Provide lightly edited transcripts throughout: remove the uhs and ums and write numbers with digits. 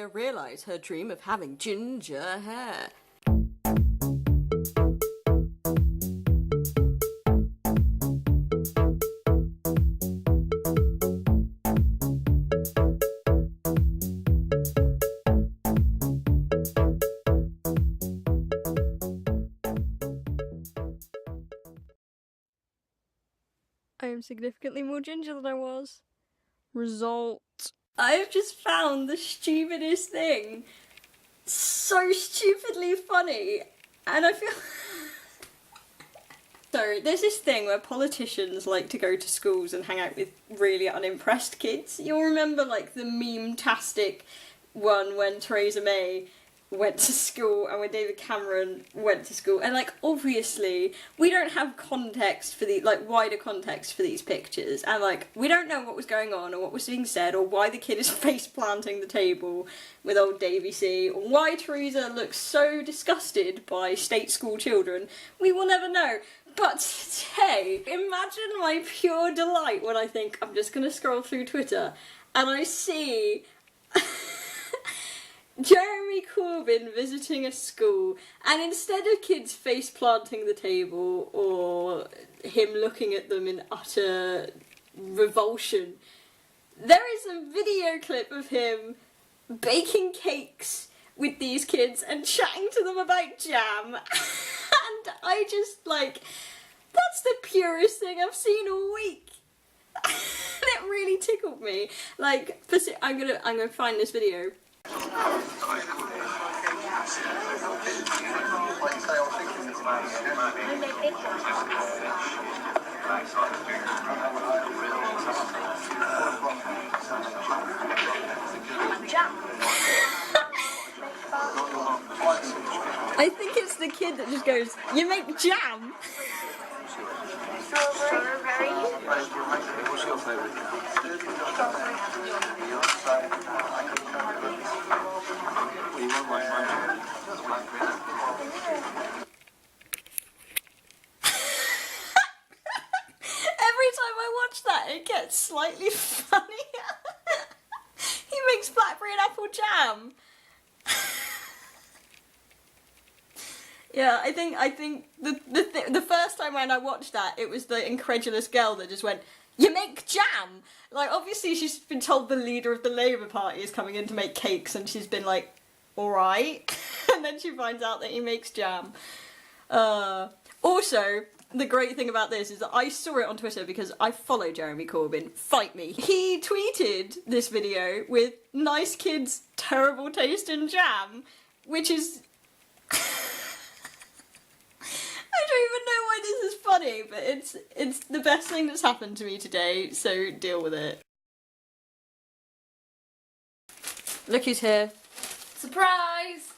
Leah realise her dream of having ginger hair. I am significantly more ginger than I was. Result. I've just found the stupidest thing. So stupidly funny. And I feel... So, there's this thing where politicians like to go to schools and hang out with really unimpressed kids. You'll remember, like, the meme-tastic one when Theresa May went to school and when David Cameron went to school. And, like, obviously, we don't have context for the, like, wider context for these pictures. And, like, we don't know what was going on or what was being said or why the kid is face-planting the table with old Davy C. Or why Theresa looks so disgusted by state school children. We will never know. But today, imagine my pure delight when I think I'm just gonna scroll through Twitter and I see Jeremy Corbyn visiting a school, and instead of kids face planting the table or him looking at them in utter revulsion, there is a video clip of him baking cakes with these kids and chatting to them about jam. And I just, like, that's the purest thing I've seen all week. It really tickled me. Like, I'm gonna find this video. I think it's the kid that just goes, "You make jam?" Strawberry. What's your favourite? What do you want, my friend? Every time I watch that, it gets slightly funnier. He makes blackberry and apple jam. Yeah, I think the first time when I watched that, it was the incredulous girl that just went, "You make jam?" Like, obviously she's been told the leader of the Labour Party is coming in to make cakes, and she's been like, alright. And then she finds out that he makes jam. Also, the great thing about this is that I saw it on Twitter because I follow Jeremy Corbyn. Fight me. He tweeted this video with "nice kids, terrible taste in jam," which is... I don't even know why this is funny, but it's the best thing that's happened to me today, so deal with it. Look who's here. Surprise!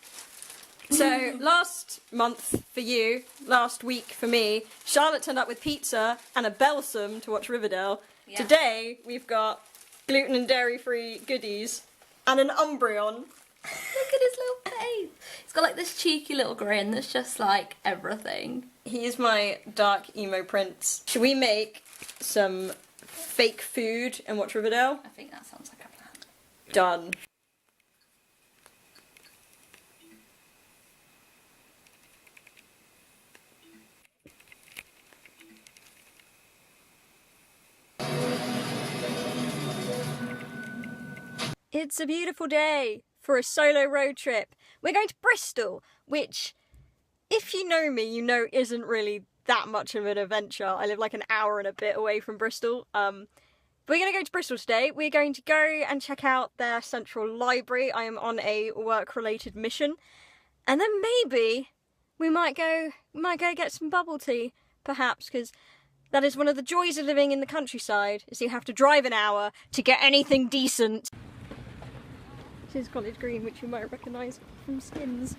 So, last month for you, last week for me, Charlotte turned up with pizza and a Belsum to watch Riverdale. Yeah. Today, we've got gluten and dairy-free goodies and an Umbreon. Look at his little face. He's got like this cheeky little grin that's just like everything. He is my dark emo prince. Should we make some fake food and watch Riverdale? I think that sounds like a plan. Done. It's a beautiful day for a solo road trip. We're going to Bristol, which, if you know me, you know isn't really that much of an adventure. I live like an hour and a bit away from Bristol. But we're going to go to Bristol today. We're going to go and check out their central library. I am on a work-related mission. And then maybe we might go get some bubble tea, perhaps, because that is one of the joys of living in the countryside, is you have to drive an hour to get anything decent. This is College Green, which you might recognise from Skins.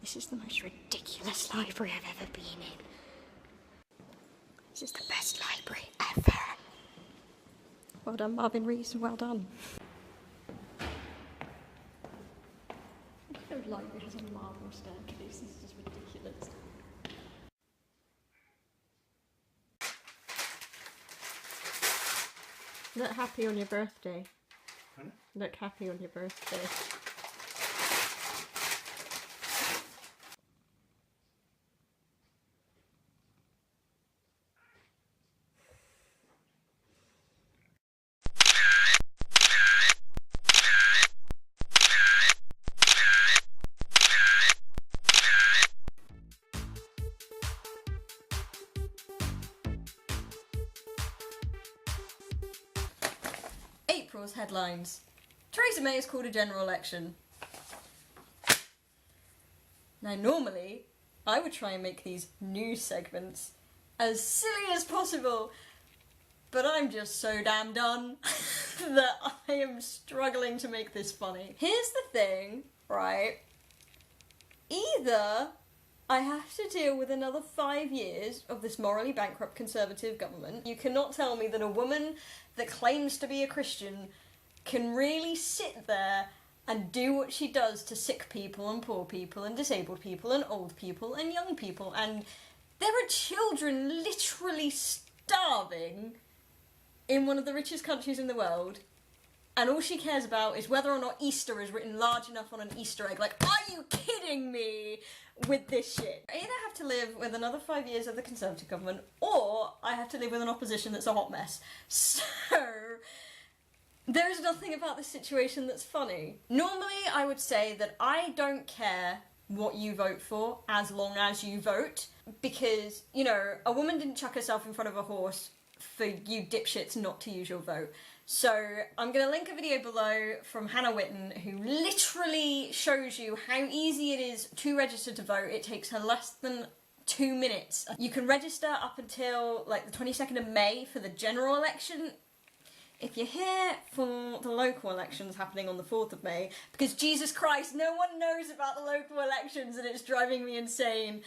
This is the most ridiculous library I've ever been in. This is the best library ever. Well done, Marvin Rees, well done. The library has a marble staircase, this is just ridiculous. Look happy on your birthday. Pardon? Look happy on your birthday. April's headlines. Theresa May has called a general election. Now normally, I would try and make these news segments as silly as possible, but I'm just so damn done that I am struggling to make this funny. Here's the thing, right? Either I have to deal with another 5 years of this morally bankrupt Conservative government. You cannot tell me that a woman that claims to be a Christian can really sit there and do what she does to sick people and poor people and disabled people and old people and young people. And there are children literally starving in one of the richest countries in the world, and all she cares about is whether or not Easter is written large enough on an Easter egg. Like, are you kidding me with this shit? I either have to live with another 5 years of the Conservative government, or I have to live with an opposition that's a hot mess. So there is nothing about this situation that's funny. Normally I would say that I don't care what you vote for as long as you vote, because, you know, a woman didn't chuck herself in front of a horse for you dipshits not to use your vote. So I'm going to link a video below from Hannah Witten, who literally shows you how easy it is to register to vote. It takes her less than 2 minutes. You can register up until like the 22nd of May for the general election. If you're here for the local elections happening on the 4th of May, because Jesus Christ, no one knows about the local elections and it's driving me insane,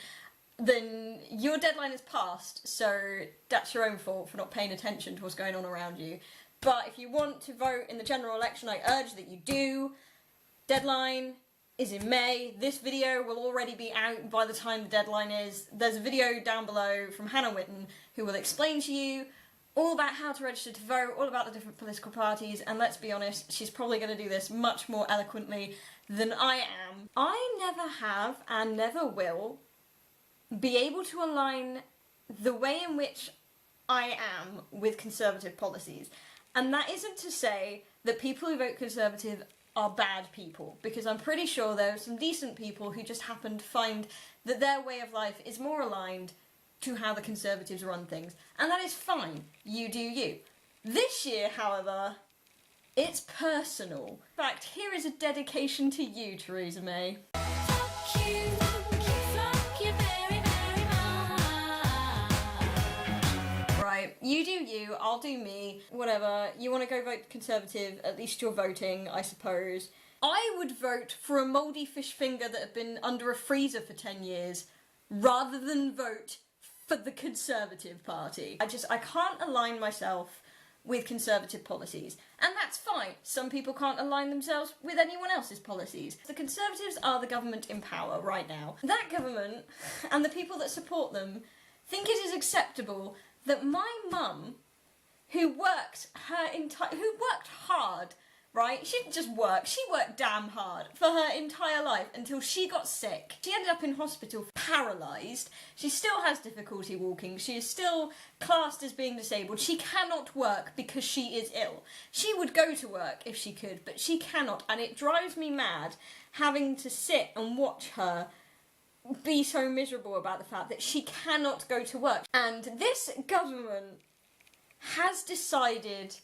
then your deadline is passed, so that's your own fault for not paying attention to what's going on around you. But if you want to vote in the general election, I urge that you do. Deadline is in May. This video will already be out by the time the deadline is. There's a video down below from Hannah Witten who will explain to you all about how to register to vote, all about the different political parties, and let's be honest, she's probably going to do this much more eloquently than I am. I never have and never will be able to align the way in which I am with Conservative policies. And that isn't to say that people who vote Conservative are bad people, because I'm pretty sure there are some decent people who just happen to find that their way of life is more aligned to how the Conservatives run things. And that is fine. You do you. This year, however, it's personal. In fact, here is a dedication to you, Theresa May. Fuck you. You do you, I'll do me, whatever. You want to go vote Conservative, at least you're voting, I suppose. I would vote for a mouldy fish finger that had been under a freezer for 10 years, rather than vote for the Conservative Party. I can't align myself with Conservative policies, and that's fine. Some people can't align themselves with anyone else's policies. The Conservatives are the government in power right now. That government, and the people that support them, think it is acceptable that my mum, who worked hard, right? She didn't just work, she worked damn hard for her entire life until she got sick. She ended up in hospital paralysed. She still has difficulty walking. She is still classed as being disabled. She cannot work because she is ill. She would go to work if she could, but she cannot, and it drives me mad having to sit and watch her be so miserable about the fact that she cannot go to work. And this government has decided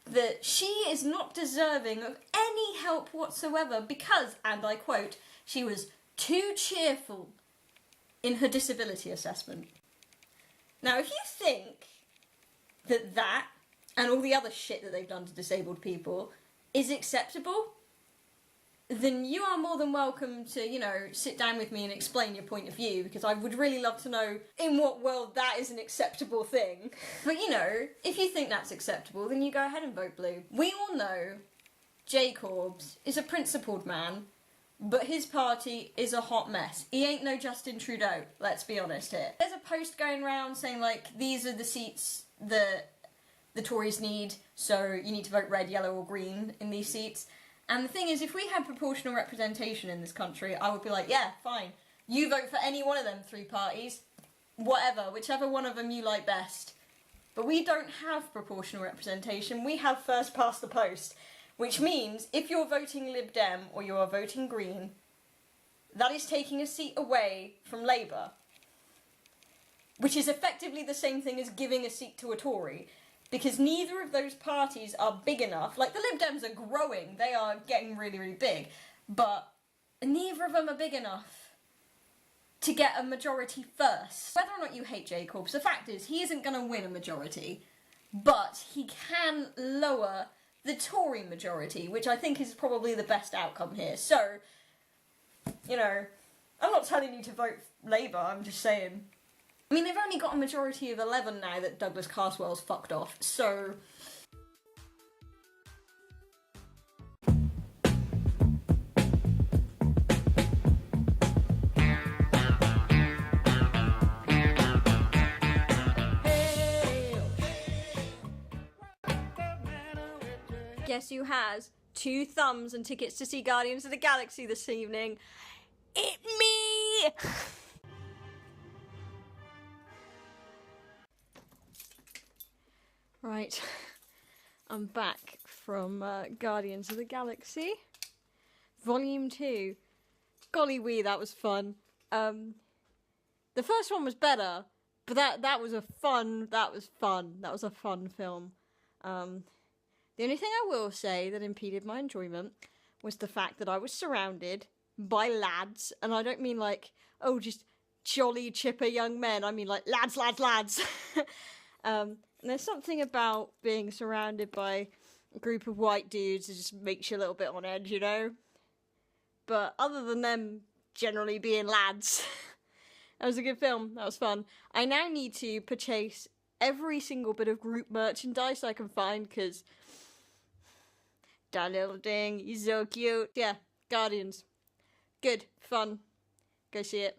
that she is not deserving of any help whatsoever because, and I quote, she was too cheerful in her disability assessment. Now, if you think that and all the other shit that they've done to disabled people is acceptable, then you are more than welcome to, you know, sit down with me and explain your point of view, because I would really love to know in what world that is an acceptable thing. But, you know, if you think that's acceptable, then you go ahead and vote blue. We all know J. Corbs is a principled man, but his party is a hot mess. He ain't no Justin Trudeau, let's be honest here. There's a post going around saying, like, these are the seats that the Tories need, so you need to vote red, yellow or green in these seats. And the thing is, if we had proportional representation in this country, I would be like, yeah, fine. You vote for any one of them three parties. Whatever, whichever one of them you like best. But we don't have proportional representation. We have first past the post. Which means, if you're voting Lib Dem or you are voting Green, that is taking a seat away from Labour. Which is effectively the same thing as giving a seat to a Tory. Because neither of those parties are big enough. Like, the Lib Dems are growing, they are getting really, really big. But neither of them are big enough to get a majority first. Whether or not you hate J. Corbs, the fact is, he isn't going to win a majority. But he can lower the Tory majority, which I think is probably the best outcome here. So, you know, I'm not telling you to vote Labour, I'm just saying. I mean, they've only got a majority of 11 now that Douglas Carswell's fucked off, so... Guess who has 2 thumbs and tickets to see Guardians of the Galaxy this evening? It me! Right, I'm back from Guardians of the Galaxy, Volume 2. Golly wee, that was fun. The first one was better, but that was a fun film. The only thing I will say that impeded my enjoyment was the fact that I was surrounded by lads, and I don't mean like, oh, just jolly chipper young men, I mean like lads. And there's something about being surrounded by a group of white dudes that just makes you a little bit on edge, you know? But other than them generally being lads, that was a good film, that was fun. I now need to purchase every single bit of group merchandise I can find, because that little thing, he's so cute. Yeah, Guardians. Good, fun. Go see it.